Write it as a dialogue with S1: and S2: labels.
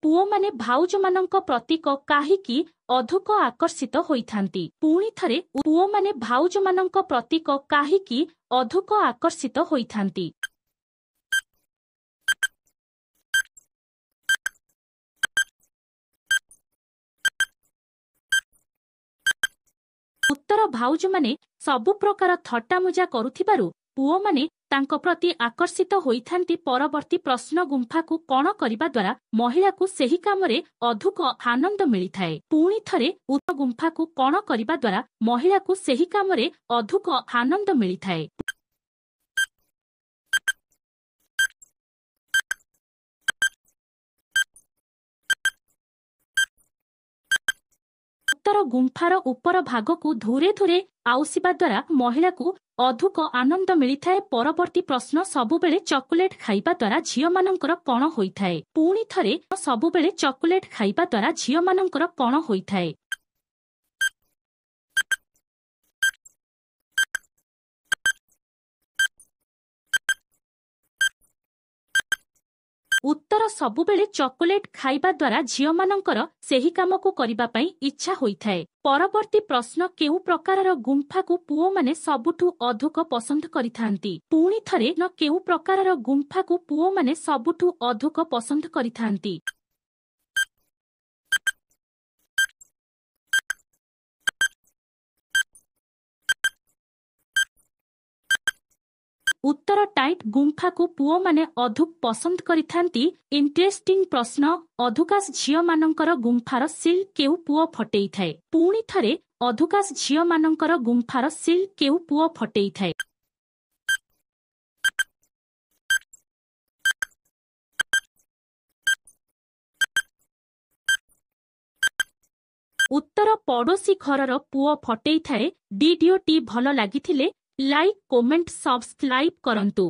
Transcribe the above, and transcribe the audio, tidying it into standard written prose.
S1: ପୁଅମାନେ ଭାଉଜମାନଙ୍କ ପ୍ରତି କାହିଁକି ଅଧିକ ଆକର୍ଷିତ ହୋଇଥାନ୍ତି? ପୁଣି ଥରେ ପୁଅମାନେ ଭାଉଜମାନଙ୍କ ପ୍ରତି କାହିଁକି ଅଧିକ ଆକର୍ଷିତ ହୋଇଥାନ୍ତି? ଉତ୍ତର ଭାଉଜମାନେ ସବୁ ପ୍ରକାର ଥଟ୍ଟାମଜା କରୁଥିବାରୁ ପୁଅମାନେ ତାଙ୍କ ପ୍ରତି ଆକର୍ଷିତ ହୋଇଥାନ୍ତି। ପରବର୍ତ୍ତୀ ପ୍ରଶ୍ନ, ଗୁମ୍ଫାକୁ କଣ କରିବା ଦ୍ୱାରା ମହିଳାକୁ ସେହି କାମରେ ଅଧିକ ଆନନ୍ଦ ମିଳିଥାଏ? ପୁଣି ଥରେ ଗୁମ୍ଫାକୁ କଣ କରିବା ଦ୍ୱାରା ମହିଳାକୁ ସେହି କାମରେ ଅଧିକ ଆନନ୍ଦ ମିଳିଥାଏ? ଉତ୍ତର, ଗୁମ୍ଫାର ଉପର ଭାଗକୁ ଧୂରେ ଧୂରେ ଆଉସିବା ଦ୍ୱାରା ମହିଳାକୁ ଅଧିକ ଆନନ୍ଦ ମିଳିଥାଏ। ପରବର୍ତ୍ତୀ ପ୍ରଶ୍ନ, ସବୁବେଳେ ଚକୋଲେଟ୍ ଖାଇବା ଦ୍ୱାରା ଝିଅମାନଙ୍କର କଣ ହୋଇଥାଏ? ପୁଣି ଥରେ ସବୁବେଳେ ଚକୋଲେଟ୍ ଖାଇବା ଦ୍ୱାରା ଝିଅମାନଙ୍କର କଣ ହୋଇଥାଏ? ଉତ୍ତର, ସବୁବେଳେ ଚକୋଲେଟ୍ ଖାଇବା ଦ୍ୱାରା ଝିଅମାନଙ୍କର ସେହି କାମକୁ କରିବା ପାଇଁ ଇଚ୍ଛା ହୋଇଥାଏ। ପରବର୍ତ୍ତୀ ପ୍ରଶ୍ନ, କେଉଁ ପ୍ରକାରର ଗୁମ୍ଫାକୁ ପୁଅମାନେ ସବୁଠୁ ଅଧିକ ପସନ୍ଦ କରିଥାନ୍ତି? ପୁଣି ଥରେ କେଉଁ ପ୍ରକାରର ଗୁମ୍ଫାକୁ ପୁଅମାନେ ସବୁଠୁ ଅଧିକ ପସନ୍ଦ କରିଥାନ୍ତି? ଉତ୍ତର, ଟାଇଟ୍ ଗୁମ୍ଫାକୁ ପୁଅମାନେ ଅଧିକ ପସନ୍ଦ କରିଥାନ୍ତି। ଇଣ୍ଟରେଷ୍ଟିଂ ପ୍ରଶ୍ନ, ଅଧିକାଂଶ ଝିଅମାନଙ୍କର ଗୁମ୍ଫାର ସିଲ୍ କେଉଁ ପୁଅ ଫଟେଇଥାଏ? ପୁଣି ଥରେ ଅଧିକାଂଶ ଝିଅମାନଙ୍କର ଗୁମ୍ଫାର ସିଲ୍ କେଉଁ ପୁଅ ଫଟେଇଥାଏ? ଉତ୍ତର, ପଡ଼ୋଶୀ ଘରର ପୁଅ ଫଟେଇଥାଏ। ଭିଡିଓଟି ଭଲ ଲାଗିଥିଲେ ଲାଇକ୍, କମେଣ୍ଟ, ସବସ୍କ୍ରାଇବ୍ କରନ୍ତୁ।